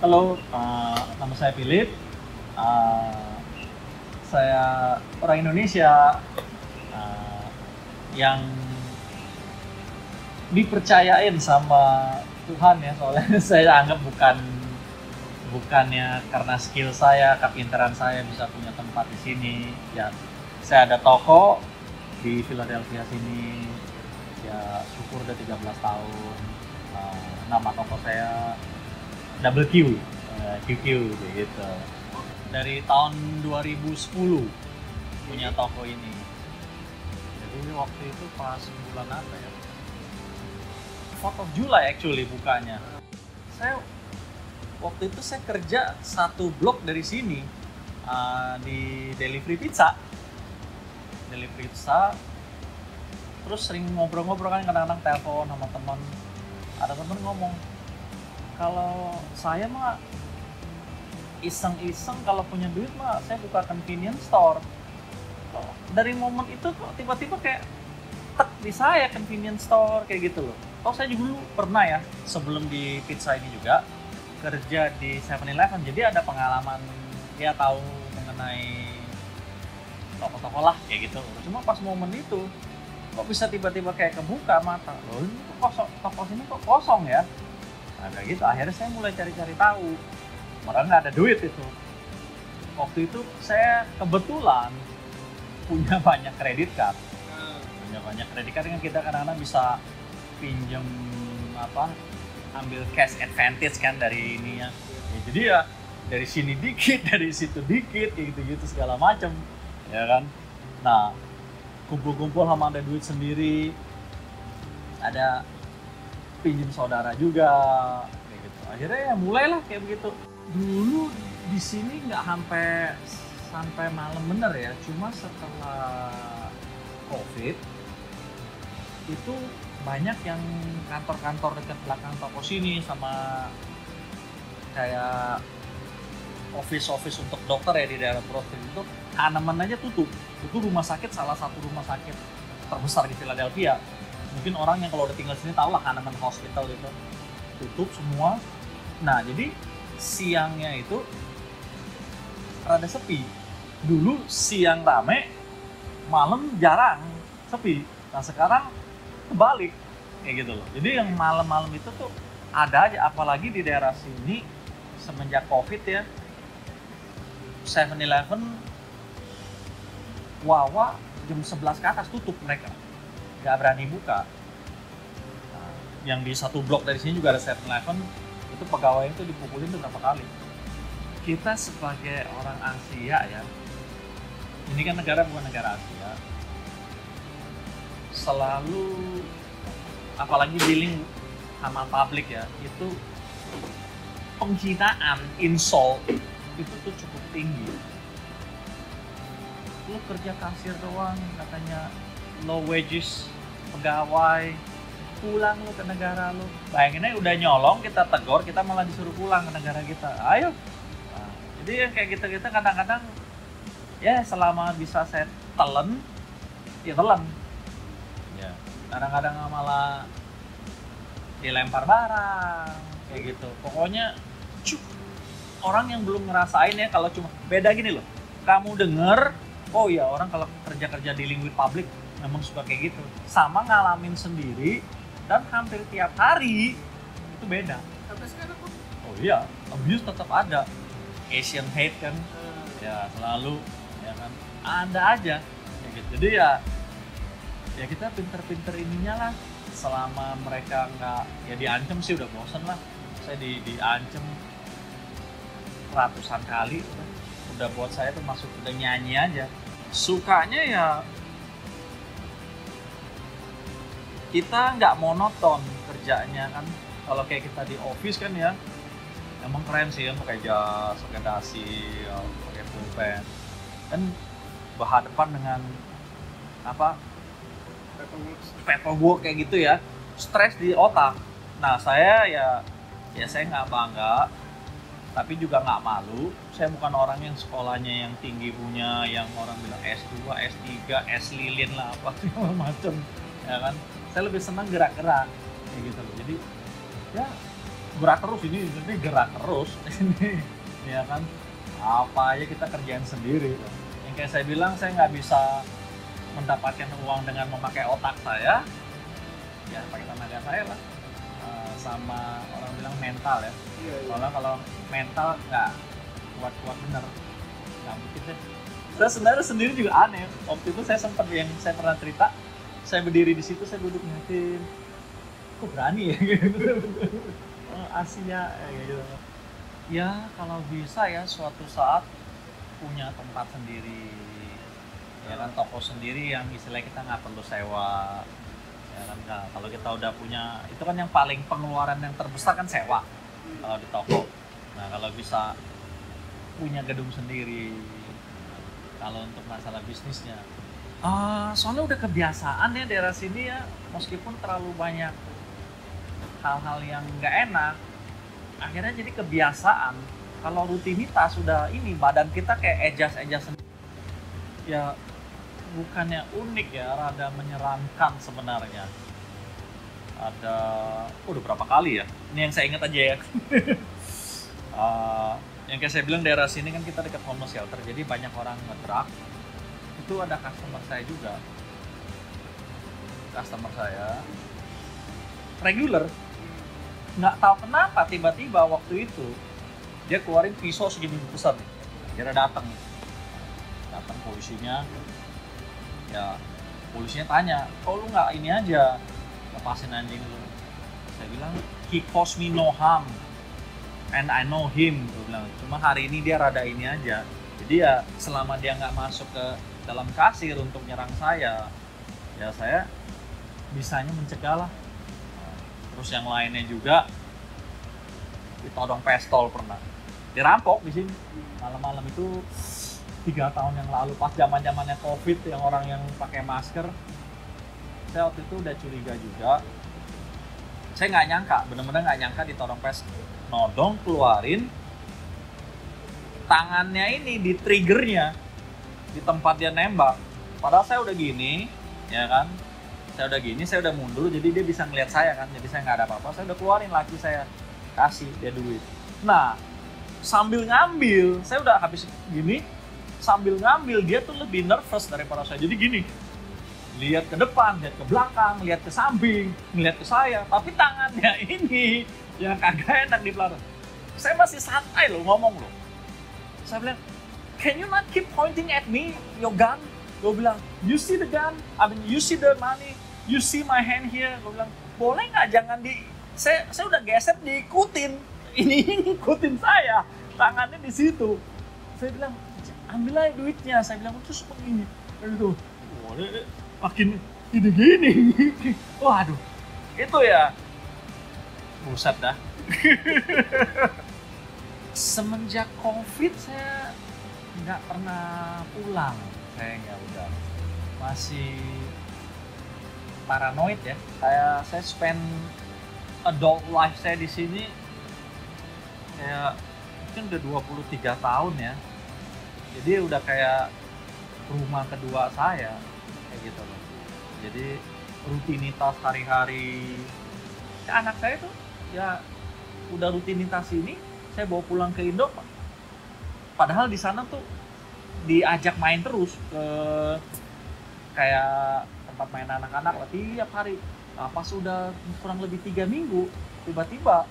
Halo, nama saya Philip. Uh, saya orang Indonesia uh, yang dipercayain sama Tuhan ya, soalnya saya anggap bukannya karena skill saya, kepintaran saya bisa punya tempat di sini. Ya, saya ada toko di Philadelphia sini. Ya, syukur udah 13 tahun. Nama toko saya Double Q, QQ gitu. Dari tahun 2010 punya toko ini. Jadi waktu itu pas bulan apa ya? 4th of July actually bukanya. Waktu itu saya kerja satu blok dari sini di delivery pizza. Terus sering ngobrol-ngobrol kan, kadang-kadang telepon sama teman. Ada teman ngomong, kalau saya mah iseng-iseng kalau punya duit mah saya buka convenience store. Dari momen itu kok tiba-tiba kayak tek di saya convenience store kayak gitu loh. Saya juga dulu pernah ya sebelum di pizza ini juga kerja di 7-Eleven, jadi ada pengalaman ya, tahu mengenai toko-toko lah kayak gitu. Cuma pas momen itu kok bisa tiba-tiba kayak kebuka mata, loh ini kok kosong, toko sini kok kosong ya. Nah kayak gitu, akhirnya saya mulai cari-cari tahu, malah nggak ada duit itu. Waktu itu saya kebetulan punya banyak kredit card. Kan kita kadang-kadang bisa pinjam ambil cash advantage kan dari ini ya. Jadi ya dari sini dikit, dari situ dikit, kayak gitu-gitu segala macam, ya kan. Nah, kumpul-kumpul sama ada duit sendiri, ada pinjam saudara juga, kayak gitu. Akhirnya ya mulailah kayak begitu. Dulu di sini nggak sampai malam bener ya, cuma setelah COVID itu banyak yang kantor-kantor dekat belakang toko sini sama kayak office untuk dokter ya di daerah Brooklyn itu Hahnemann aja tutup. Itu rumah sakit, salah satu rumah sakit terbesar di Philadelphia. Mungkin orang yang kalau udah tinggal sini tahu lah Hahnemann Hospital itu tutup semua. Nah jadi siangnya itu rada sepi. Dulu siang rame, malam jarang sepi. Nah sekarang kebalik kayak gitu loh. Jadi yang malam-malam itu tuh ada aja, apalagi di daerah sini semenjak COVID ya. 7-Eleven Wawa jam 11 ke atas tutup mereka. Nggak berani buka. Nah, yang di satu blok dari sini juga ada 7-Eleven, itu pegawai itu dipukulin tuh berapa kali. Kita sebagai orang Asia ya, ini kan negara bukan negara Asia, selalu apalagi dealing sama publik ya, itu penghinaan, insult itu tuh cukup tinggi. Lu kerja kasir doang katanya low wages pegawai, pulang lu ke negara lu. Bayangin aja udah nyolong, kita tegur, kita malah disuruh pulang ke negara kita. Ayo. Nah, jadi yang kayak gitu-gitu kadang-kadang ya selama bisa saya telan, ya telan. Ya, kadang-kadang malah dilempar barang kayak gitu. Pokoknya orang yang belum ngerasain ya, kalau cuma beda gini loh. Kamu denger, oh ya orang kalau kerja-kerja dealing with public memang suka kayak gitu. Sama ngalamin sendiri dan hampir tiap hari itu beda. Sampai sekarang kok? Oh iya, abuse tetap ada. Asian hate kan, ya selalu, ya kan, ada aja. Kayak gitu. Jadi ya kita pinter-pinter ininya lah. Selama mereka nggak, ya diancam sih udah bosen lah. Saya diancam ratusan kali, udah buat saya tuh masuk udah nyanyi aja. Sukanya ya kita nggak monoton kerjanya kan. Kalau kayak kita di office kan ya, emang keren sih ya, pakai jas, pakai dasi, ya, pakai pulpen, kan berhadapan dengan paperwork kayak gitu ya, stres di otak. Nah saya ya saya nggak bangga, tapi juga nggak malu. Saya bukan orang yang sekolahnya yang tinggi punya, yang orang bilang S2, S3, S lilin lah apa segala macam, ya kan. Saya lebih senang gerak-gerak kayak gitu loh. Jadi ya gerak terus ini gerak terus ini ya kan, apa aja kita kerjain sendiri. Yang kayak saya bilang, saya nggak bisa mendapatkan uang dengan memakai otak saya, ya pakai tenaga saya lah. Sama orang bilang mental ya. Soalnya kalau mental nggak kuat-kuat bener, nggak mungkin deh. Saya sebenarnya sendiri juga aneh. Waktu itu saya sempat, yang saya pernah cerita, saya berdiri di situ, saya duduk ngeliatin, kok berani ya gitu. Asia gitu. Ya kalau bisa ya suatu saat punya tempat sendiri, ya kan, toko sendiri yang istilahnya kita nggak perlu sewa, ya kan. Nah, kalau kita udah punya, itu kan yang paling pengeluaran yang terbesar kan sewa kalau di toko. Nah kalau bisa punya gedung sendiri, kalau untuk masalah bisnisnya, soalnya udah kebiasaan ya daerah sini ya, meskipun terlalu banyak hal-hal yang nggak enak, akhirnya jadi kebiasaan. Kalau rutinitas sudah ini, badan kita kayak adjust ya, bukannya unik ya, rada menyeramkan sebenarnya. Ada udah berapa kali ya, ini yang saya ingat aja ya. Yang kayak saya bilang, daerah sini kan kita dekat homeless shelter, jadi banyak orang nge-drug. Itu ada customer saya juga, customer saya regular, nggak tahu kenapa tiba-tiba waktu itu dia keluarin pisau segini besar nih. Dia datang polisinya, ya polisinya tanya, kok lu nggak ini aja lepasin anjing lu. Saya bilang, he caused me no harm and I know him, gue bilang. Cuma hari ini dia rada ini aja, jadi ya selama dia nggak masuk ke dalam kasir untuk nyerang saya, ya saya bisanya mencegah lah. Terus yang lainnya juga ditodong pistol pernah, dirampok di sini malam-malam itu 3 tahun yang lalu, pas zaman-zamannya COVID, yang orang yang pakai masker. Saya waktu itu udah curiga juga, saya nggak nyangka, bener-bener nggak nyangka ditodong pistol, nodong, keluarin tangannya ini di triggernya, di tempat dia nembak. Padahal saya udah gini, ya kan, saya udah mundur, jadi dia bisa ngeliat saya kan, jadi saya nggak ada apa-apa. Saya udah keluarin lagi, saya kasih dia duit. Nah sambil ngambil, saya udah habis gini, sambil ngambil dia tuh lebih nervous daripada saya. Jadi gini, lihat ke depan, lihat ke belakang, lihat ke samping, ngeliat ke saya, tapi tangannya ini yang kagak enak di belakang. Saya masih santai loh ngomong loh. Saya bilang, can you not keep pointing at me, your gun? Gue bilang, you see the gun? I mean, you see the money? You see my hand here? Gue bilang, boleh nggak jangan saya udah geser diikutin. Ini ngikutin saya, tangannya di situ. Saya bilang, ambil aja duitnya. Saya bilang, terus begini. Aduh, makin gini. Waduh, itu ya, buset dah. Semenjak COVID saya nggak pernah pulang. Kayaknya udah masih paranoid ya. Saya spend adult life saya di sini kayak mungkin udah 23 tahun ya. Jadi udah kayak rumah kedua saya kayak gitu loh. Jadi rutinitas hari-hari anak saya tuh ya udah rutinitas ini, saya bawa pulang ke Indo. Padahal di sana tuh diajak main terus ke kayak tempat main anak-anak lah tiap hari. Nah, pas udah kurang lebih 3 minggu, tiba-tiba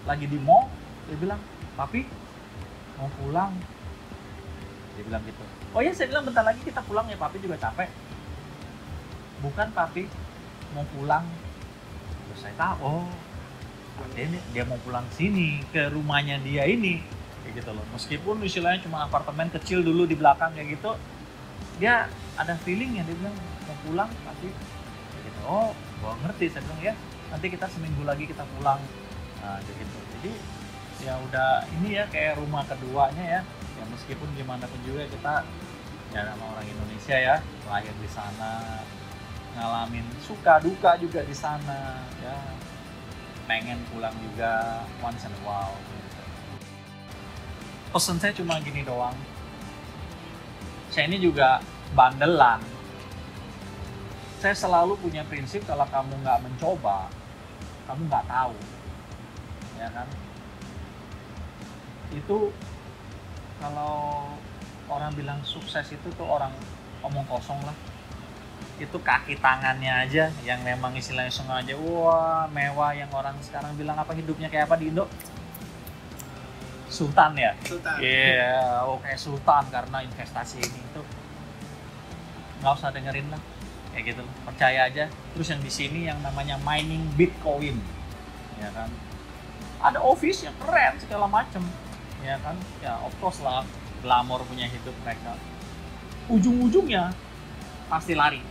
lagi di mall, dia bilang, papi mau pulang. Dia bilang gitu. Oh iya, saya bilang bentar lagi kita pulang ya, papi juga capek. Bukan, papi mau pulang. Terus saya tahu, oh dia mau pulang sini, ke rumahnya dia ini, kayak gitu loh. Meskipun istilahnya cuma apartemen kecil dulu di belakang kayak gitu, dia ada feelingnya, dia bilang mau pulang pasti kayak gitu. Oh, gua ngerti. Saya bilang ya, nanti kita seminggu lagi kita pulang. Nah, kayak gitu. Jadi ya udah ini ya kayak rumah keduanya ya. Ya meskipun gimana pun juga kita ya sama orang Indonesia ya, lahir di sana, ngalamin suka duka juga di sana ya, pengen pulang juga once in a while. Pesan saya cuma gini doang, saya ini juga bandelan. Saya selalu punya prinsip, kalau kamu nggak mencoba, kamu nggak tahu. ya kan. Itu kalau orang bilang sukses itu tuh orang omong kosong lah. Itu kaki tangannya aja yang memang istilahnya sengaja wah mewah, yang orang sekarang bilang apa hidupnya kayak apa di Indo, sultan ya. Iya, oke sultan karena investasi ini itu nggak usah dengerin lah kayak gitu, percaya aja. Terus yang di sini yang namanya mining Bitcoin, ya kan, ada office yang keren segala macem, ya kan, ya of course lah glamor punya hidup mereka. Ujung-ujungnya pasti lari.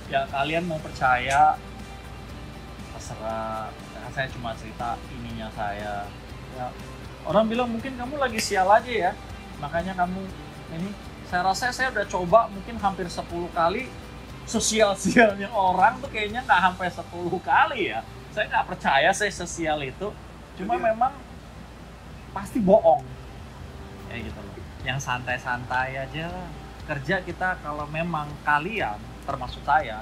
Ya kalian mau percaya terserah, kan saya cuma cerita ininya saya ya. Orang bilang mungkin kamu lagi sial aja ya, makanya kamu ini. Saya rasa saya udah coba mungkin hampir 10 kali. Sosial-sialnya orang tuh kayaknya nggak sampai 10 kali ya. Saya nggak percaya saya sosial itu, cuma memang pasti bohong kayak gitu loh. Yang santai-santai aja lah. Kerja kita kalau memang kalian, termasuk saya,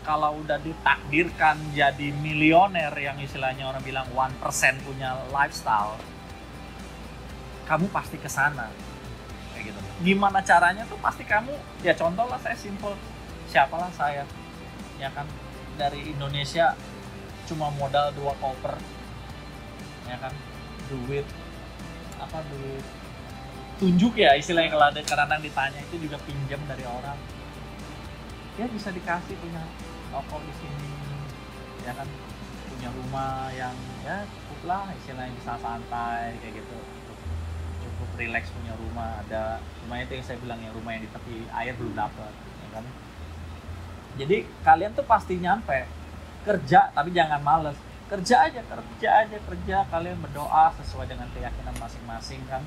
kalau udah ditakdirkan jadi milioner yang istilahnya orang bilang 1% punya lifestyle, kamu pasti kesana kayak gitu. Gimana caranya tuh pasti kamu, ya contoh lah saya simple, siapalah saya, ya kan, dari Indonesia cuma modal 2 koper, ya kan, duit tunjuk ya istilahnya, kalau ada kadang ditanya itu juga pinjam dari orang, ya bisa dikasih punya toko di sini, ya kan, punya rumah yang ya cukup lah istilahnya, bisa santai kayak gitu, cukup relax, punya rumah ada. Cuma itu yang saya bilang, yang rumah yang di tepi air belum dapat, ya kan. Jadi kalian tuh pasti nyampe. Kerja tapi jangan males, kerja aja, kalian berdoa sesuai dengan keyakinan masing-masing kan.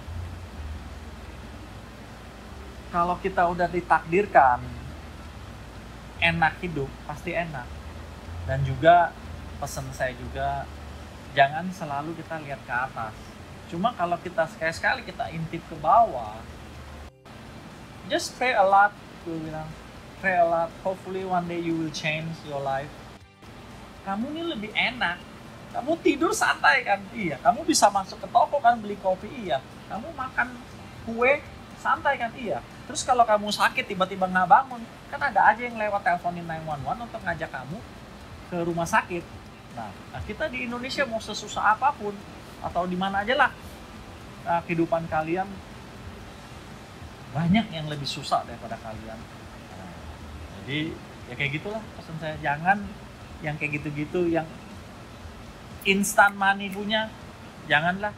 Kalau kita udah ditakdirkan enak hidup, pasti enak. Dan juga pesan saya juga, jangan selalu kita lihat ke atas. Cuma kalau kita sekali-sekali kita intip ke bawah, just pray a lot, gue bilang, pray a lot, hopefully one day you will change your life. Kamu ini lebih enak, kamu tidur santai kan, iya. Kamu bisa masuk ke toko kan, beli kopi, iya. Kamu makan kue santai kan, iya. Terus kalau kamu sakit tiba-tiba nggak bangun, kan ada aja yang lewat teleponin 911 untuk ngajak kamu ke rumah sakit. Nah kita di Indonesia mau sesusah apapun atau di mana aja lah, kehidupan kalian banyak yang lebih susah daripada kalian. Nah, jadi ya kayak gitulah pesan saya, jangan yang kayak gitu-gitu, yang instan money punya, janganlah.